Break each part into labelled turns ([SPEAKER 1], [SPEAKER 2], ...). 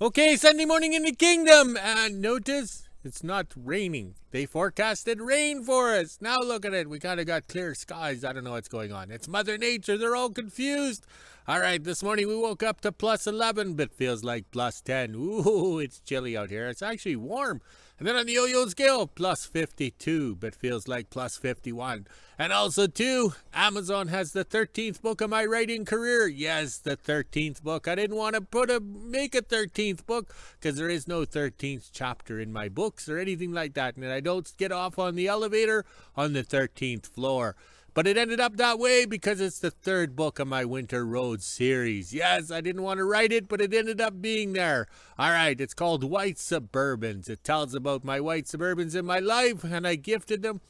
[SPEAKER 1] Okay, Sunday morning in the kingdom, and notice it's not raining. They forecasted rain for us. Now look at it. We kind of got clear skies. I don't know what's going on. It's Mother Nature. They're all confused. All right, this morning we woke up to plus 11, but feels like plus 10. Ooh, it's chilly out here. It's actually warm. And then on the yo-yo scale, plus 52, but feels like plus 51. And also, too, Amazon has the 13th book of my writing career. Yes, the 13th book. I didn't want to make a 13th book because there is no 13th chapter in my books or anything like that. And I don't get off on the elevator on the 13th floor. But it ended up that way because it's the third book of my Winter Road series. Yes, I didn't want to write it, but it ended up being there. All right, it's called White Suburbans. It tells about my white Suburbans in my life, and I gifted them.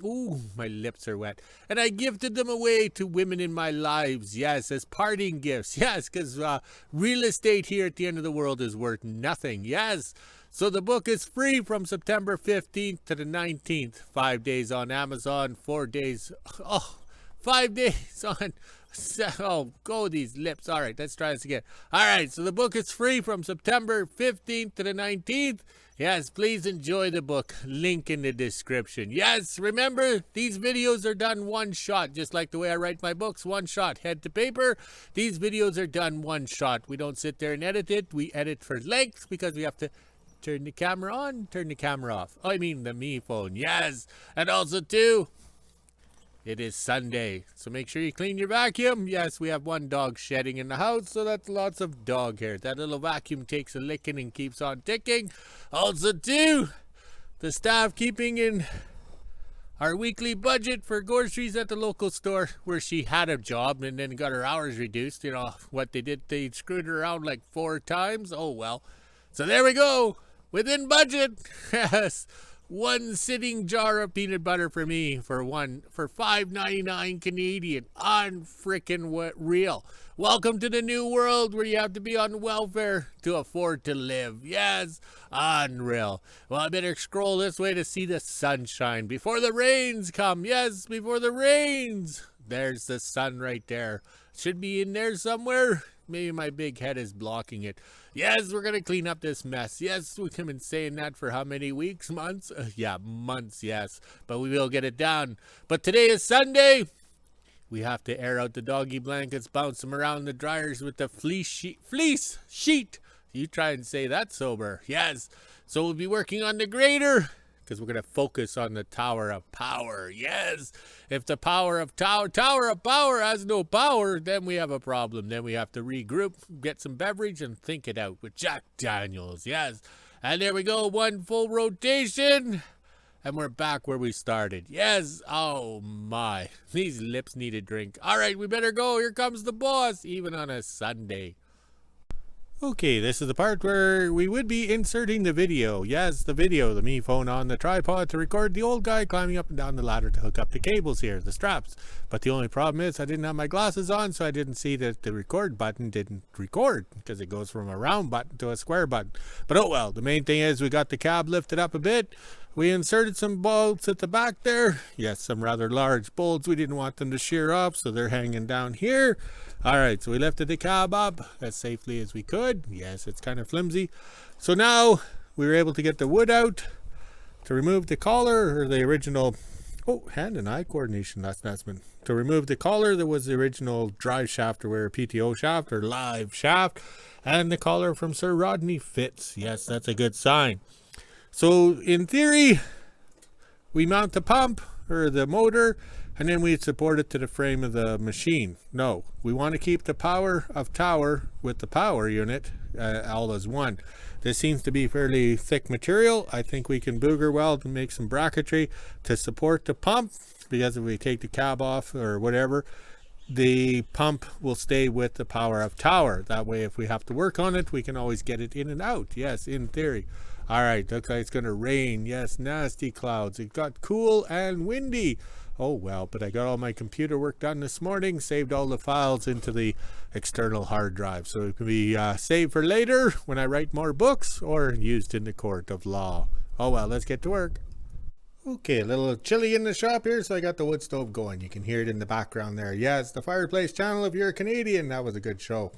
[SPEAKER 1] Ooh, my lips are wet. And I gifted them away to women in my lives, yes, as parting gifts. Yes, because real estate here at the end of the world is worth nothing. Yes. So the book is free from September 15th to the 19th. 5 days on Amazon, 4 days. Oh, 5 days on. Oh, go these lips. All right, let's try this again. All right, so the book is free from September 15th to the 19th. Yes, please enjoy the book. Link in the description. Yes, remember, these videos are done one shot, just like the way I write my books, one shot, head to paper. These videos are done one shot. We don't sit there and edit it. We edit for length because we have to turn the camera on, turn the camera off. I mean the me phone, yes. And also, too, it is Sunday, so make sure you clean your vacuum. Yes, we have one dog shedding in the house, so that's lots of dog hair. That little vacuum takes a licking and keeps on ticking. Also, too, the staff keeping in our weekly budget for groceries at the local store where she had a job and then got her hours reduced. You know what they did? They screwed her around like 4 times. Oh, well. So there we go. Within budget. Yes. One sitting jar of peanut butter for me for $5.99 Canadian. Unfrickin' real. Welcome to the new world where you have to be on welfare to afford to live. Yes, unreal. Well, I better scroll this way to see the sunshine before the rains come. Yes, before the rains. There's the sun right there. Should be in there somewhere. Maybe my big head is blocking it. Yes, we're going to clean up this mess. Yes, we've been saying that for how many weeks? Months? Yeah, months, yes. But we will get it done. But today is Sunday. We have to air out the doggy blankets, bounce them around the dryers with the fleece sheet. You try and say that sober. Yes. So we'll be working on the grader, because we're going to focus on the Tower of Power. Yes. If the Tower of Power has no power, then we have a problem. Then we have to regroup, get some beverage, and think it out with Jack Daniels. Yes. And there we go. One full rotation. And we're back where we started. Yes. Oh, my. These lips need a drink. All right, we better go. Here comes the boss, even on a Sunday. Okay, this is the part where we would be inserting the video. Yes, the video, the me phone on the tripod to record the old guy climbing up and down the ladder to hook up the cables here, the straps. But the only problem is I didn't have my glasses on, so I didn't see that the record button didn't record because it goes from a round button to a square button. But oh well, the main thing is we got the cab lifted up a bit. We inserted some bolts at the back there. Yes, some rather large bolts. We didn't want them to shear off, so they're hanging down here. All right, so we lifted the cab up as safely as we could. Yes, it's kind of flimsy. So now we were able to get the wood out to remove the collar, or the original, hand and eye coordination, that's been. To remove the collar, there was the original drive shaft, or PTO shaft, or live shaft, and the collar from Sir Rodney fits. Yes, that's a good sign. So in theory, we mount the pump, or the motor, and then we support it to the frame of the machine. No, we want to keep the power of tower with the power unit all as one. This seems to be fairly thick material. I think we can booger weld and make some bracketry to support the pump, because if we take the cab off or whatever, the pump will stay with the power of tower. That way, if we have to work on it, we can always get it in and out. Yes, in theory. All right, looks like it's going to rain. Yes, nasty clouds. It got cool and windy. Oh, well, but I got all my computer work done this morning, saved all the files into the external hard drive, so it can be saved for later when I write more books or used in the court of law. Oh, well, let's get to work. Okay, a little chilly in the shop here, so I got the wood stove going. You can hear it in the background there. Yeah, it's the Fireplace Channel if you're a Canadian. That was a good show.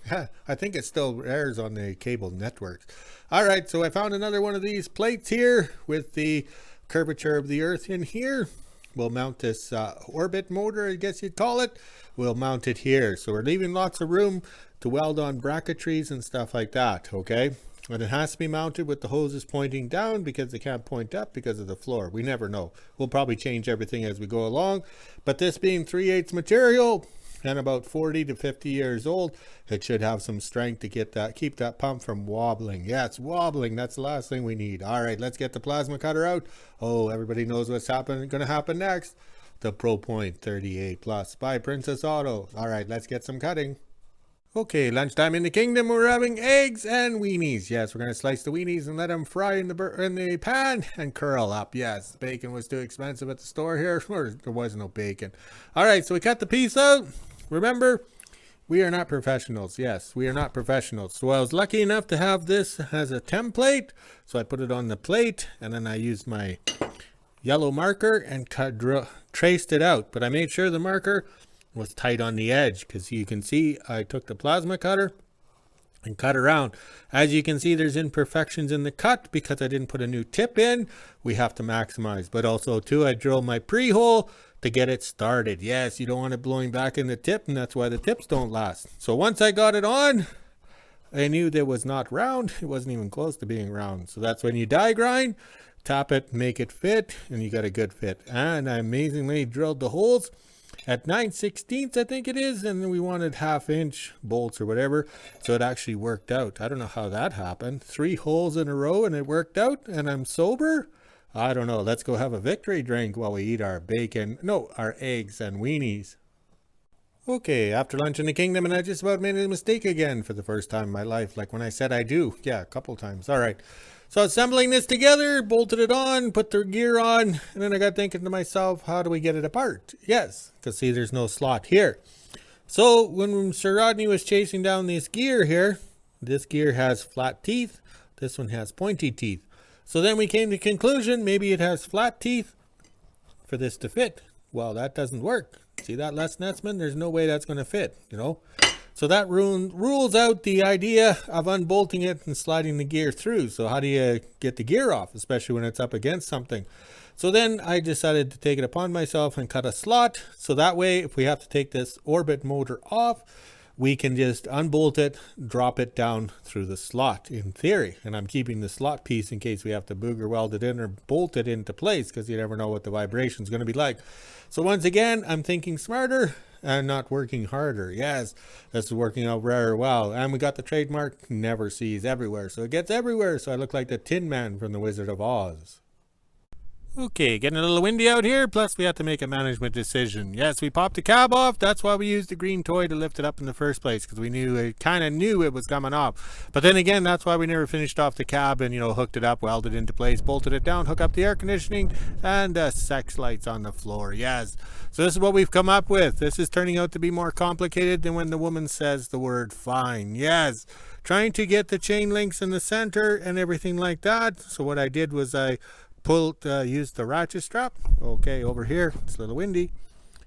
[SPEAKER 1] I think it still airs on the cable networks. All right, so I found another one of these plates here with the curvature of the earth in here. We'll mount this orbit motor, I guess you'd call it. We'll mount it here. So we're leaving lots of room to weld on bracketries and stuff like that, okay? And it has to be mounted with the hoses pointing down because they can't point up because of the floor. We never know. We'll probably change everything as we go along. But this being 3/8 material and about 40 to 50 years old, it should have some strength to get that, keep that pump from wobbling. Yeah, it's wobbling. That's the last thing we need. All right, let's get the plasma cutter out. Oh, everybody knows what's going to happen next. The ProPoint 38 Plus by Princess Auto. All right, let's get some cutting. Okay, lunchtime in the kingdom. We're having eggs and weenies. Yes, we're going to slice the weenies and let them fry in the pan and curl up. Yes, bacon was too expensive at the store here. Or there was no bacon. All right, so we cut the piece out. Remember, we are not professionals. Yes, we are not professionals. So I was lucky enough to have this as a template. So I put it on the plate and then I used my yellow marker and traced it out. But I made sure the marker was tight on the edge because you can see I took the plasma cutter and cut around. As you can see, there's imperfections in the cut because I didn't put a new tip in. We have to maximize, but also too, I drilled my pre-hole to get it started. Yes, you don't want it blowing back in the tip, and that's why the tips don't last. So once I got it on, I knew that it was not round. It wasn't even close to being round. So that's when you die grind, tap it, make it fit, and you got a good fit. And I amazingly drilled the holes at 9/16 I think it is, and we wanted 1/2 inch bolts or whatever, so it actually worked out. I don't know how that happened. 3 holes in a row and it worked out, and I'm sober. I don't know. Let's go have a victory drink while we eat our our eggs and weenies. Okay, after lunch in the kingdom, and I just about made a mistake again for the first time in my life, like when I said I do. Yeah, a couple times. All right. So assembling this together, bolted it on, put the gear on, and then I got thinking to myself, how do we get it apart? Yes, because see, there's no slot here. So when Sir Rodney was chasing down this gear here, this gear has flat teeth, this one has pointy teeth. So then we came to the conclusion, maybe it has flat teeth for this to fit. Well, that doesn't work. See that, Les Netzman? There's no way that's going to fit, you know? So that rules out the idea of unbolting it and sliding the gear through. So how do you get the gear off, especially when it's up against something? So then I decided to take it upon myself and cut a slot. So that way, if we have to take this orbit motor off, we can just unbolt it, drop it down through the slot in theory. And I'm keeping the slot piece in case we have to booger weld it in or bolt it into place, because you never know what the vibration is going to be like. So once again, I'm thinking smarter and not working harder. Yes, this is working out very well. And we got the trademark never sees everywhere. So it gets everywhere. So I look like the Tin Man from the Wizard of Oz. Okay, getting a little windy out here, plus we have to make a management decision. Yes, we popped the cab off. That's why we used the green toy to lift it up in the first place, because we kind of knew it was coming off. But then again, that's why we never finished off the cab and, hooked it up, welded it into place, bolted it down, hook up the air conditioning, and sex lights on the floor. Yes, so this is what we've come up with. This is turning out to be more complicated than when the woman says the word fine. Yes, trying to get the chain links in the center and everything like that. So what I did was I used the ratchet strap. Okay, over here, it's a little windy.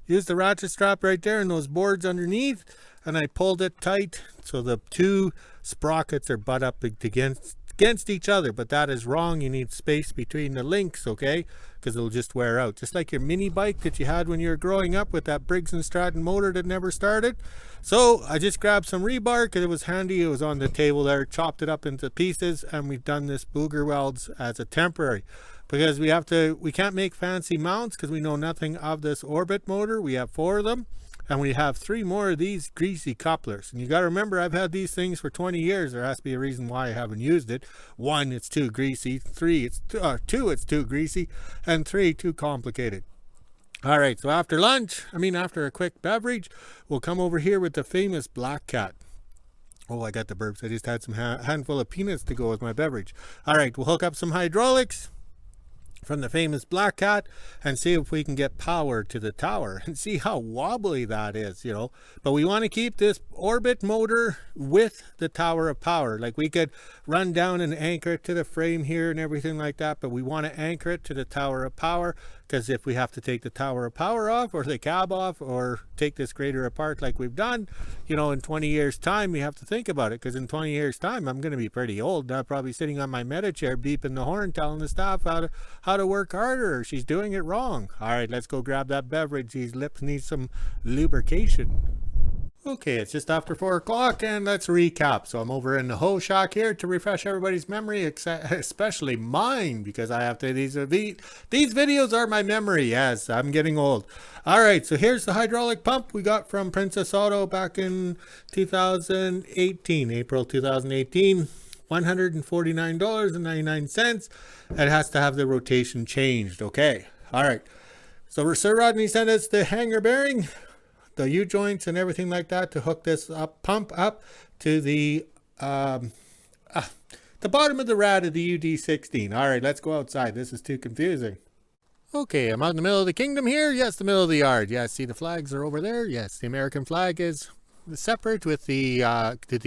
[SPEAKER 1] Use the ratchet strap right there and those boards underneath, and I pulled it tight so the 2 sprockets are butt up against each other. But that is wrong. You need space between the links, okay, because it'll just wear out, just like your mini bike that you had when you were growing up with that Briggs & Stratton motor that never started. So I just grabbed some rebar because it was handy. It was on the table there, chopped it up into pieces, and we've done this booger welds as a temporary, because we can't make fancy mounts because we know nothing of this orbit motor. We have 4 of them, and we have 3 more of these greasy couplers. And you got to remember, I've had these things for 20 years. There has to be a reason why I haven't used it. 1, it's too greasy. 2, it's too greasy. And 3, too complicated. All right, so after a quick beverage, we'll come over here with the famous Black Cat. Oh, I got the burps. I just had some handful of peanuts to go with my beverage. All right, we'll hook up some hydraulics. from the famous Black Cat and see if we can get power to the tower and see how wobbly that is, you know. But we want to keep this orbit motor with the tower of power. Like we could run down and anchor it to the frame here and everything like that, but we want to anchor it to the tower of power, because if we have to take the tower of power off or the cab off or take this grader apart like we've done, you know, in 20 years time, we have to think about it, because in 20 years time I'm going to be pretty old. I'm probably sitting on my meta chair beeping the horn telling the staff how to work harder. She's doing it wrong. All right, let's go grab that beverage. These lips need some lubrication. Okay, it's just after 4 o'clock and let's recap. So I'm over in the hoe shack here to refresh everybody's memory, especially mine, because I have to, these videos are my memory. Yes, I'm getting old. All right, so here's the hydraulic pump we got from Princess Auto back in 2018, April 2018. $149.99. It has to have the rotation changed. Okay, all right. So Sir Rodney sent us the hanger bearing, the U-joints and everything like that to hook this pump up to the bottom of the rad of the UD16. All right, let's go outside. This is too confusing. Okay, I'm out in the middle of the kingdom here. Yes, the middle of the yard. Yes, see the flags are over there. Yes, the American flag is separate with the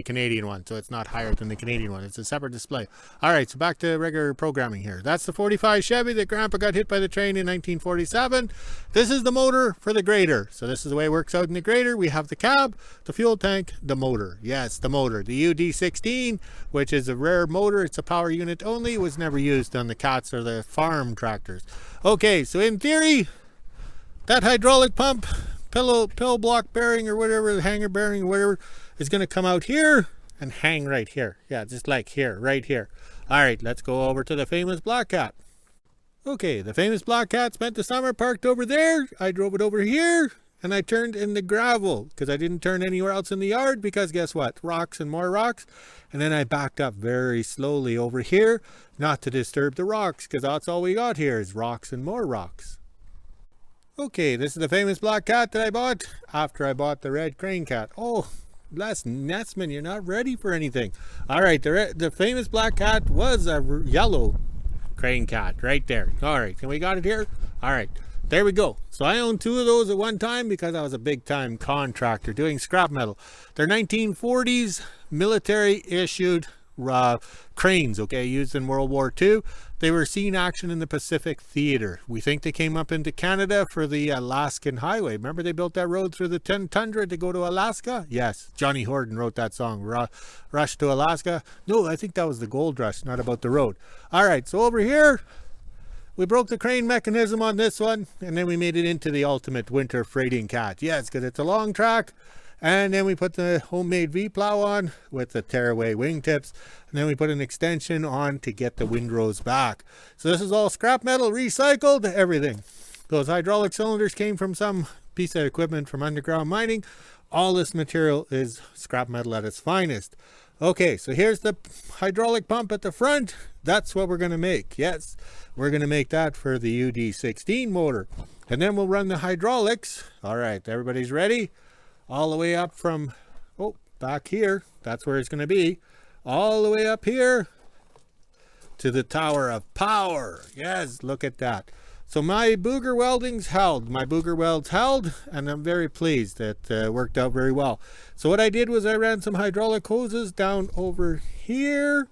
[SPEAKER 1] Canadian one, so it's not higher than the Canadian one. It's a separate display. All right, so back to regular programming here. That's the 45 Chevy that Grandpa got hit by the train in 1947. This is the motor for the grader. So this is the way it works out in the grader. We have the cab, the fuel tank, the motor. Yes, the motor. The UD16, which is a rare motor. It's a power unit only. It was never used on the cats or the farm tractors. Okay, so in theory, that hydraulic pump, pill block bearing or whatever, the hanger bearing or whatever, is going to come out here and hang right here. Yeah, just like here, right here. All right, let's go over to the famous Black Cat. Okay, the famous Black Cat spent the summer parked over there. I drove it over here and I turned in the gravel because I didn't turn anywhere else in the yard, because guess what? Rocks and more rocks. And then I backed up very slowly over here, not to disturb the rocks, because that's all we got here is rocks and more rocks. Okay, this is the famous Black Cat that I bought after I bought the red crane cat. Oh, Les Netsman, you're not ready for anything. All right, the famous Black Cat was a yellow crane cat right there. All right, and we got it here. All right, there we go. So I owned 2 of those at one time because I was a big time contractor doing scrap metal. They're 1940s military issued cranes, okay, used in World War II. They were seen action in the Pacific Theater. We think they came up into Canada for the Alaskan Highway. Remember they built that road through the tundra to go to Alaska? Yes, Johnny Horton wrote that song, Rush to Alaska. No, I think that was the Gold Rush, not about the road. All right, so over here, we broke the crane mechanism on this one, and then we made it into the ultimate winter freighting cat. Yes, because it's a long track. And then we put the homemade V-plow on with the tearaway wingtips. And then we put an extension on to get the windrows back. So this is all scrap metal, recycled, everything. Those hydraulic cylinders came from some piece of equipment from underground mining. All this material is scrap metal at its finest. Okay, so here's the hydraulic pump at the front. That's what we're going to make. Yes, we're going to make that for the UD16 motor. And then we'll run the hydraulics. All right, everybody's ready? All the way up from, back here, that's where it's going to be, all the way up here to the tower of power. Yes, look at that. So my booger welding's held. My booger welds held, and I'm very pleased. It worked out very well. So what I did was I ran some hydraulic hoses down over here,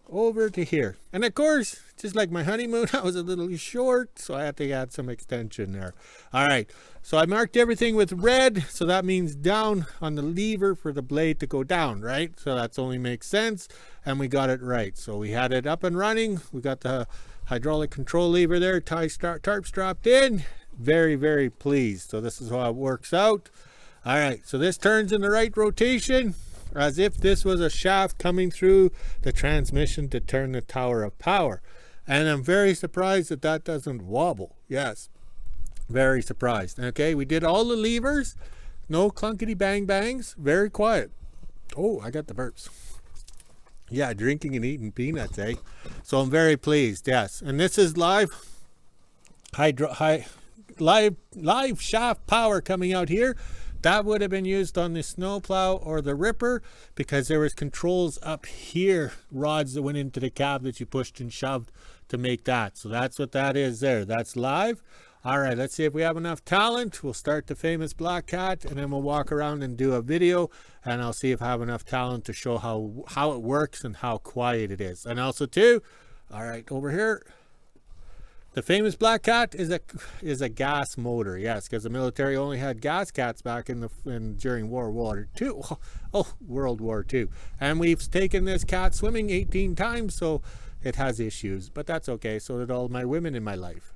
[SPEAKER 1] over to here. And of course, just like my honeymoon, I was a little short, so I had to add some extension there. All right, so I marked everything with red, so that means down on the lever for the blade to go down, right? So that only makes sense, and we got it right. So we had it up and running. We got the hydraulic control lever there, tarp strapped in. Very, very pleased. So this is how it works out. All right, so this turns in the right rotation, as if this was a shaft coming through the transmission to turn the tower of power. And I'm very surprised that that doesn't wobble. Yes, very surprised. Okay, we did all the levers, no clunkety bang bangs, very quiet. Oh, I got the burps. Yeah, drinking and eating peanuts, eh? So I'm very pleased, yes. And this is live shaft power coming out here That would have been used on the snowplow or the ripper because there was controls up here, rods that went into the cab that you pushed and shoved to make that. So that's what that is there. That's live. All right, let's see if we have enough talent. We'll start the famous black cat, and then we'll walk around and do a video, and I'll see if I have enough talent to show how it works and how quiet it is. And also too, all right, over here, the famous black cat is a gas motor. Yes, because the military only had gas cats back during World War II. Oh, World War II. And we've taken this cat swimming 18 times, so it has issues, but that's okay. So did all my women in my life.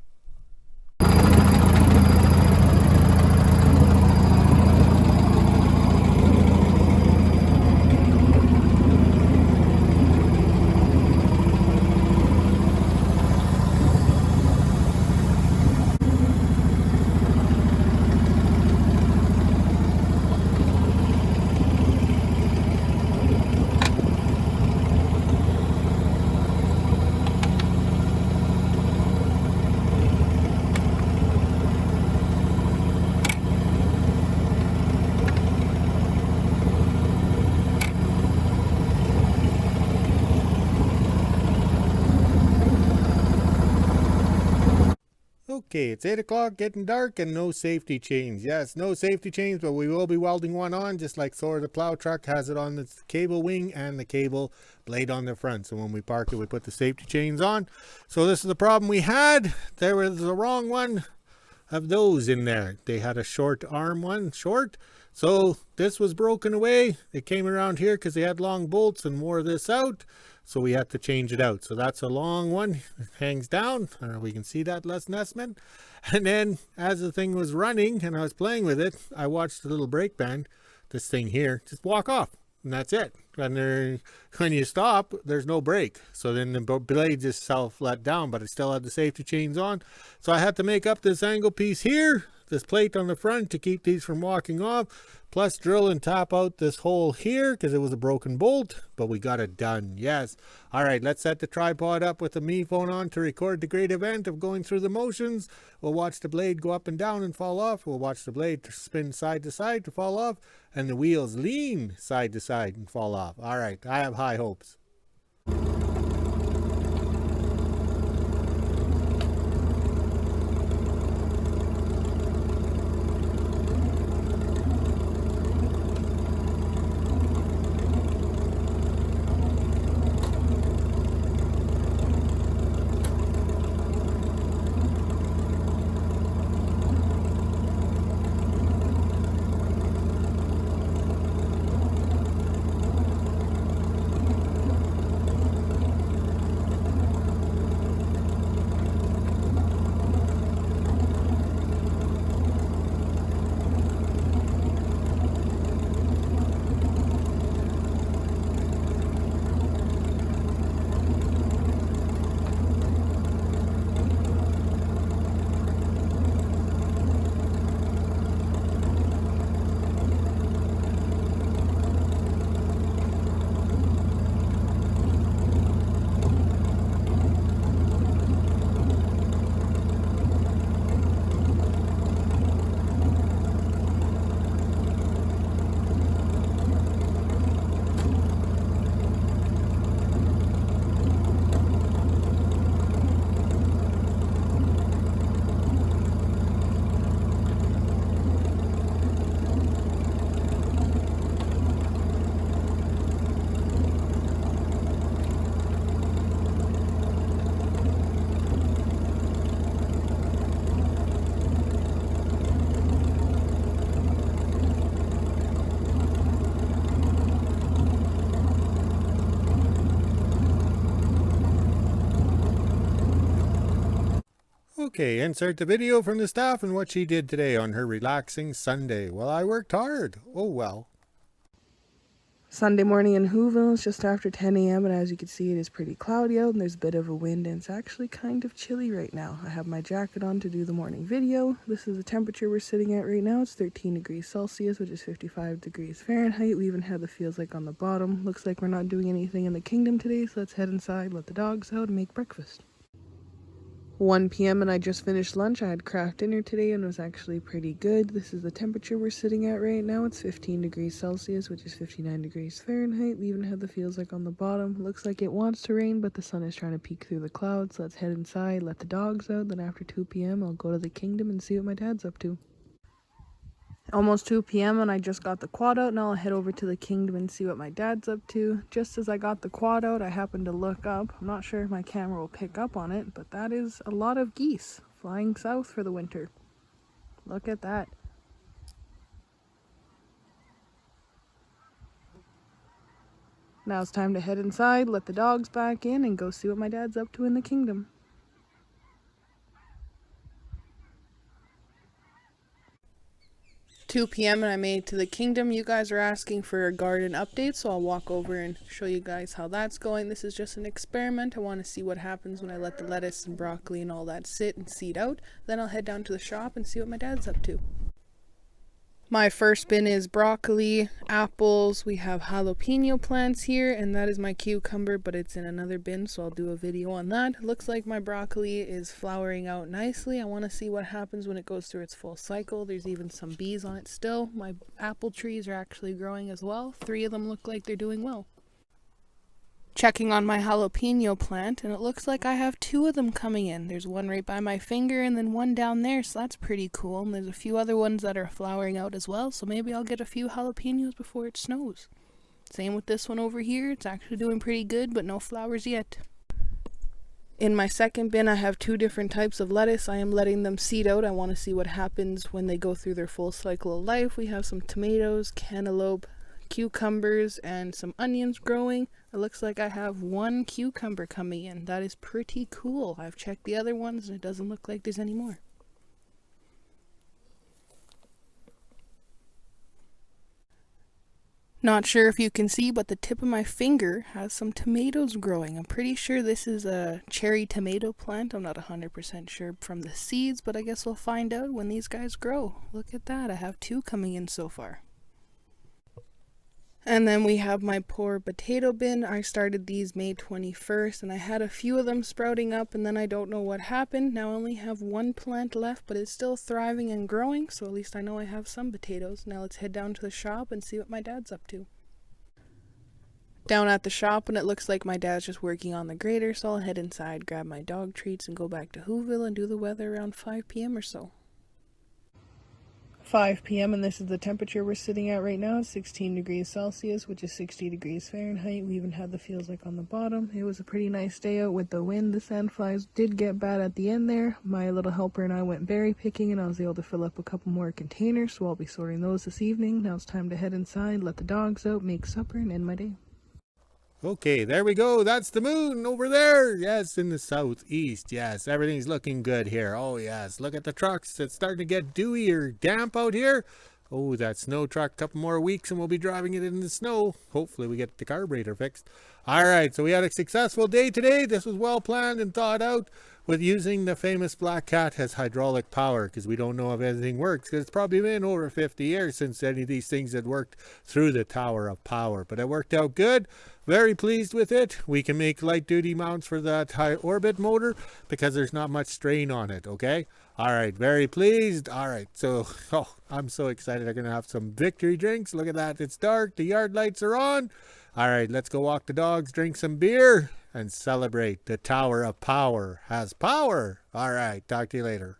[SPEAKER 1] Okay, it's 8 o'clock, getting dark, and no safety chains. Yes, no safety chains, but we will be welding one on, just like Thor the plow truck has it on the cable wing and the cable blade on the front. So when we park it, we put the safety chains on. So this is the problem we had. There was the wrong one of those in there. They had a short arm one, short. So this was broken away. They came around here because they had long bolts and wore this out. So we had to change it out. So that's a long one. It hangs down. We can see that, Les Nessman. And then as the thing was running and I was playing with it, I watched the little brake band, this thing here, just walk off. And that's it. And when you stop, there's no brake. So then the blade just self-let down, but it still had the safety chains on. So I had to make up this angle piece here, this plate on the front to keep these from walking off, plus drill and tap out this hole here because it was a broken bolt, but we got it done. Yes. All right, let's set the tripod up with the Me phone on to record the great event of going through the motions. We'll watch the blade go up and down and fall off. We'll watch the blade spin side to side to fall off, and the wheels lean side to side and fall off. All right, I have high hopes. Okay, insert the video from the staff and what she did today on her relaxing Sunday. Well, I worked hard. Oh, well.
[SPEAKER 2] Sunday morning in WHO-ville, it's just after 10 a.m. and as you can see it is pretty cloudy out and there's a bit of a wind and it's actually kind of chilly right now. I have my jacket on to do the morning video. This is the temperature we're sitting at right now. It's 13 degrees Celsius, which is 55 degrees Fahrenheit. We even have the feels like on the bottom. Looks like we're not doing anything in the kingdom today, so let's head inside, let the dogs out, and make breakfast. 1 p.m. and I just finished lunch. I had Kraft dinner today and it was actually pretty good. This is the temperature we're sitting at right now. It's 15 degrees Celsius, which is 59 degrees Fahrenheit. We even have the feels like on the bottom. Looks like it wants to rain, but the sun is trying to peek through the clouds. Let's head inside, let the dogs out. Then after 2 p.m. I'll go to the kingdom and see what my dad's up to. Almost 2 p.m. and I just got the quad out. Now I'll head over to the kingdom and see what my dad's up to. Just as I got the quad out, I happened to look up. I'm not sure if my camera will pick up on it, but that is a lot of geese flying south for the winter. Look at that. Now it's time to head inside, let the dogs back in, and go see what my dad's up to in the kingdom. 2 p.m. and I made it to the kingdom. You guys are asking for a garden update, so I'll walk over and show you guys how that's going. This is just an experiment. I want to see what happens when I let the lettuce and broccoli and all that sit and seed out. Then I'll head down to the shop and see what my dad's up to. My first bin is broccoli, apples, we have jalapeno plants here, and that is my cucumber, but it's in another bin, so I'll do a video on that. Looks like my broccoli is flowering out nicely. I want to see what happens when it goes through its full cycle. There's even some bees on it still. My apple trees are actually growing as well. 3 of them look like they're doing well. Checking on my jalapeno plant, and it looks like I have 2 of them coming in. There's one right by my finger and then one down there, so that's pretty cool. And there's a few other ones that are flowering out as well, so maybe I'll get a few jalapenos before it snows. Same with this one over here. It's actually doing pretty good, but no flowers yet. In my second bin, I have 2 different types of lettuce. I am letting them seed out. I want to see what happens when they go through their full cycle of life. We have some tomatoes, cantaloupe, cucumbers, and some onions growing. It looks like I have 1 cucumber coming in. That is pretty cool. I've checked the other ones and it doesn't look like there's any more. Not sure if you can see, but the tip of my finger has some tomatoes growing. I'm pretty sure this is a cherry tomato plant. I'm not 100% sure from the seeds, but I guess we'll find out when these guys grow. Look at that. I have 2 coming in so far. And then we have my poor potato bin. I started these May 21st and I had a few of them sprouting up, and then I don't know what happened. Now I only have 1 plant left, but it's still thriving and growing, so at least I know I have some potatoes. Now let's head down to the shop and see what my dad's up to. Down at the shop, and it looks like my dad's just working on the grader, so I'll head inside, grab my dog treats, and go back to WHO-ville and do the weather around 5 p.m. or so. 5 p.m. and this is the temperature we're sitting at right now. It's 16 degrees Celsius, which is 60 degrees Fahrenheit. We even had the feels like on the bottom. It was a pretty nice day out with the wind. The sandflies did get bad at the end there. My little helper and I went berry picking, and I was able to fill up a couple more containers, so I'll be sorting those this evening. Now it's time to head inside, let the dogs out, make supper, and end my day.
[SPEAKER 1] Okay, there we go. That's the moon over there. Yes, in the southeast. Yes, everything's looking good here. Oh, yes. Look at the trucks. It's starting to get dewy or damp out here. Oh, that snow truck. A couple more weeks and we'll be driving it in the snow. Hopefully we get the carburetor fixed. All right, so we had a successful day today. This was well planned and thought out with using the famous Black Cat as hydraulic power, because we don't know if anything works, because it's probably been over 50 years since any of these things had worked through the Tower of Power. But it worked out good. Very pleased with it. We can make light duty mounts for that high orbit motor because there's not much strain on it, okay? All right, very pleased. All right, so I'm so excited. I'm going to have some victory drinks. Look at that. It's dark. The yard lights are on. All right, let's go walk the dogs, drink some beer, and celebrate. The Tower of Power has power. All right, talk to you later.